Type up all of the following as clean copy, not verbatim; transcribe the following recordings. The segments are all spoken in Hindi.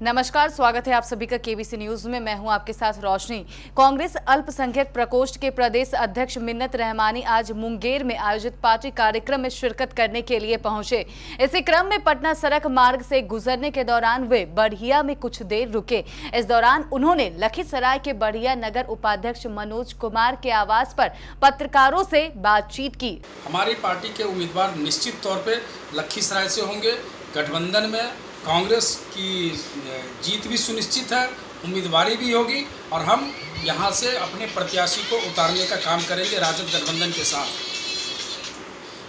नमस्कार, स्वागत है आप सभी का केबीसी न्यूज में। मैं हूं आपके साथ रोशनी। कांग्रेस अल्पसंख्यक प्रकोष्ठ के प्रदेश अध्यक्ष मिन्नत रहमानी आज मुंगेर में आयोजित पार्टी कार्यक्रम में शिरकत करने के लिए पहुंचे। इसी क्रम में पटना सड़क मार्ग से गुजरने के दौरान वे बढ़िया में कुछ देर रुके। इस दौरान उन्होंने लखीसराय के बढ़िया नगर उपाध्यक्ष मनोज कुमार के आवास पर पत्रकारों से बातचीत की। हमारी पार्टी के उम्मीदवार निश्चित तौर पर लखीसराय से होंगे। गठबंधन में कांग्रेस की जीत भी सुनिश्चित है, उम्मीदवारी भी होगी और हम यहां से अपने प्रत्याशी को उतारने का काम करेंगे राजद गठबंधन के साथ।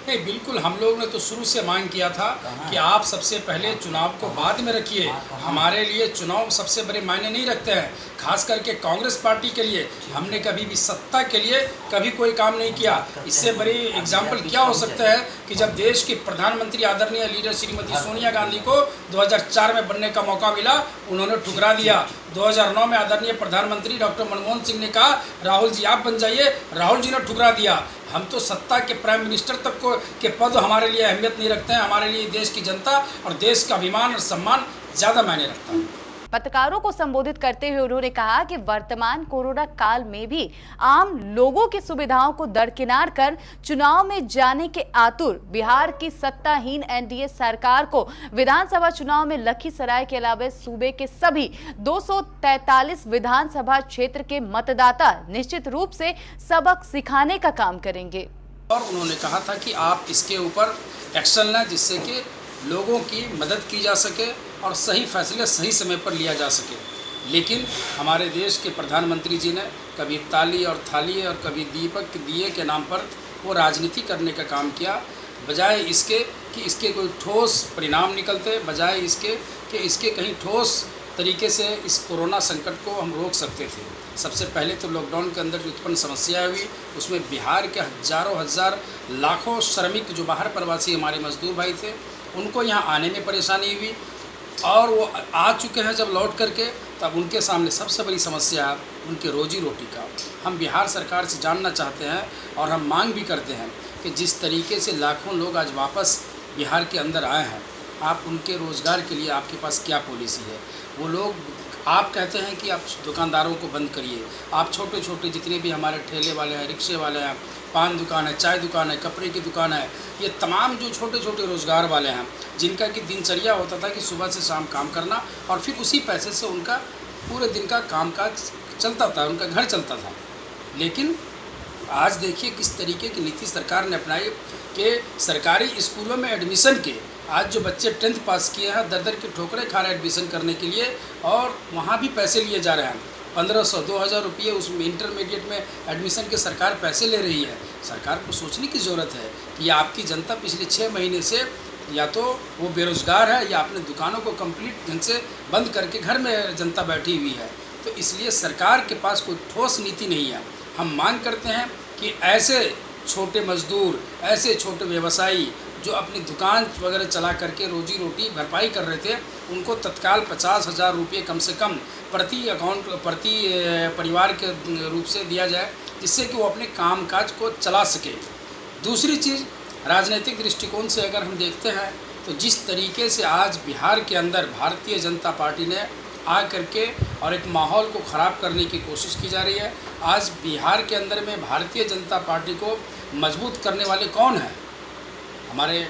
नहीं, बिल्कुल हम लोग ने तो शुरू से मांग किया था कि आप सबसे पहले चुनाव को बाद में रखिए। हमारे लिए चुनाव सबसे बड़े मायने नहीं रखते हैं, खास करके कांग्रेस पार्टी के लिए हमने कभी भी सत्ता के लिए कभी कोई काम नहीं किया। इससे बड़ी एग्जाम्पल क्या हो सकता है कि जब देश की प्रधानमंत्री आदरणीय लीडर श्रीमती सोनिया गांधी को 2004 में बनने का मौका मिला, उन्होंने ठुकरा दिया। 2009 में आदरणीय प्रधानमंत्री डॉक्टर मनमोहन सिंह ने कहा राहुल जी आप बन जाइए, राहुल जी ने ठुकरा दिया। हम तो सत्ता के प्राइम मिनिस्टर तक के पद हमारे लिए अहमियत नहीं रखते हैं। हमारे लिए देश की जनता और देश का अभिमान और सम्मान ज़्यादा मायने रखता है। पत्रकारों को संबोधित करते हुए उन्होंने कहा कि वर्तमान कोरोना काल में भी आम लोगों की सुविधाओं को दरकिनार कर चुनाव में जाने के आतुर बिहार की सत्ताहीन एनडीए सरकार को विधानसभा चुनाव में लखीसराय के अलावा सूबे के सभी 243 विधानसभा क्षेत्र के मतदाता निश्चित रूप से सबक सिखाने का काम करेंगे। और उन्होंने कहा था कि आप इसके ऊपर एक्शन लें जिससे कि लोगों की मदद की जा सके और सही फैसले सही समय पर लिया जा सके। लेकिन हमारे देश के प्रधानमंत्री जी ने कभी ताली और थाली और कभी दीपक दिए के नाम पर वो राजनीति करने का काम किया, बजाय इसके कि इसके कोई ठोस परिणाम निकलते, बजाय इसके कि इसके कहीं ठोस तरीके से इस कोरोना संकट को हम रोक सकते थे। सबसे पहले तो लॉकडाउन के अंदर जो उत्पन्न समस्या हुई उसमें बिहार के हजारों हजार लाखों श्रमिक जो बाहर प्रवासी हमारे मजदूर भाई थे उनको यहाँ आने में परेशानी हुई और वो आ चुके हैं जब लौट करके, तब उनके सामने सबसे बड़ी समस्या है उनके रोजी रोटी का। हम बिहार सरकार से जानना चाहते हैं और हम मांग भी करते हैं कि जिस तरीके से लाखों लोग आज वापस बिहार के अंदर आए हैं, आप उनके रोज़गार के लिए आपके पास क्या पॉलिसी है। वो लोग आप कहते हैं कि आप दुकानदारों को बंद करिए, आप छोटे छोटे जितने भी हमारे ठेले वाले हैं, रिक्शे वाले हैं, पान दुकान है, चाय दुकान है, कपड़े की दुकान है, ये तमाम जो छोटे छोटे रोज़गार वाले हैं जिनका कि दिनचर्या होता था कि सुबह से शाम काम करना और फिर उसी पैसे से उनका पूरे दिन का कामकाज चलता था, उनका घर चलता था। लेकिन आज देखिए किस तरीके की नीति सरकार ने अपनाई कि सरकारी स्कूलों में एडमिशन के आज जो बच्चे 10th पास किए हैं दर दर की ठोकरें खा रहे हैं एडमिशन करने के लिए और वहाँ भी पैसे लिए जा रहे हैं। 1500-2000 रुपये उसमें इंटरमीडिएट में एडमिशन के सरकार पैसे ले रही है। सरकार को सोचने की ज़रूरत है कि आपकी जनता पिछले 6 महीने से या तो वो बेरोज़गार है या अपने दुकानों को कंप्लीट ढंग से बंद करके घर में जनता बैठी हुई है। तो इसलिए सरकार के पास कोई ठोस नीति नहीं है। हम मांग करते हैं कि ऐसे छोटे मजदूर, ऐसे छोटे व्यवसायी जो अपनी दुकान वगैरह चला करके रोजी रोटी भरपाई कर रहे थे, उनको तत्काल 50,000 रुपये कम से कम प्रति अकाउंट प्रति परिवार के रूप से दिया जाए, जिससे कि वो अपने कामकाज को चला सके। दूसरी चीज़, राजनीतिक दृष्टिकोण से अगर हम देखते हैं तो जिस तरीके से आज बिहार के अंदर भारतीय जनता पार्टी ने आ करके और एक माहौल को ख़राब करने की कोशिश की जा रही है। आज बिहार के अंदर में भारतीय जनता पार्टी को मजबूत करने वाले कौन हैं? हमारे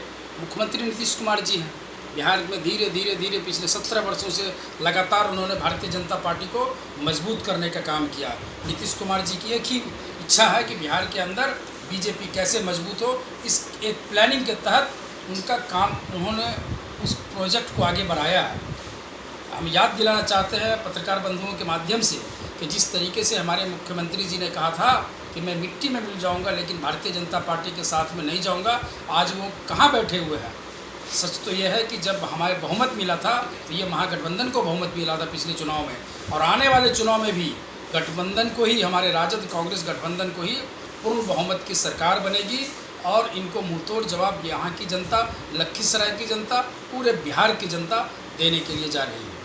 मुख्यमंत्री नीतीश कुमार जी हैं। बिहार में धीरे धीरे पिछले 17 वर्षों से लगातार उन्होंने भारतीय जनता पार्टी को मजबूत करने का काम किया। नीतीश कुमार जी की एक ही इच्छा है कि बिहार के अंदर बीजेपी कैसे मजबूत हो, इस एक प्लानिंग के तहत उनका काम उन्होंने उस प्रोजेक्ट को आगे बढ़ाया है। हम याद दिलाना चाहते हैं पत्रकार बंधुओं के माध्यम से कि जिस तरीके से हमारे मुख्यमंत्री जी ने कहा था कि मैं मिट्टी में मिल जाऊंगा लेकिन भारतीय जनता पार्टी के साथ में नहीं जाऊंगा, आज वो कहाँ बैठे हुए हैं। सच तो यह है कि जब हमारे बहुमत मिला था तो ये महागठबंधन को बहुमत मिला था पिछले चुनाव में, और आने वाले चुनाव में भी गठबंधन को ही, हमारे राजद कांग्रेस गठबंधन को ही पूर्ण बहुमत की सरकार बनेगी और इनको मुंहतोड़ जवाब यहाँ की जनता, लखीसराय की जनता, पूरे बिहार की जनता देने के लिए जा रही है।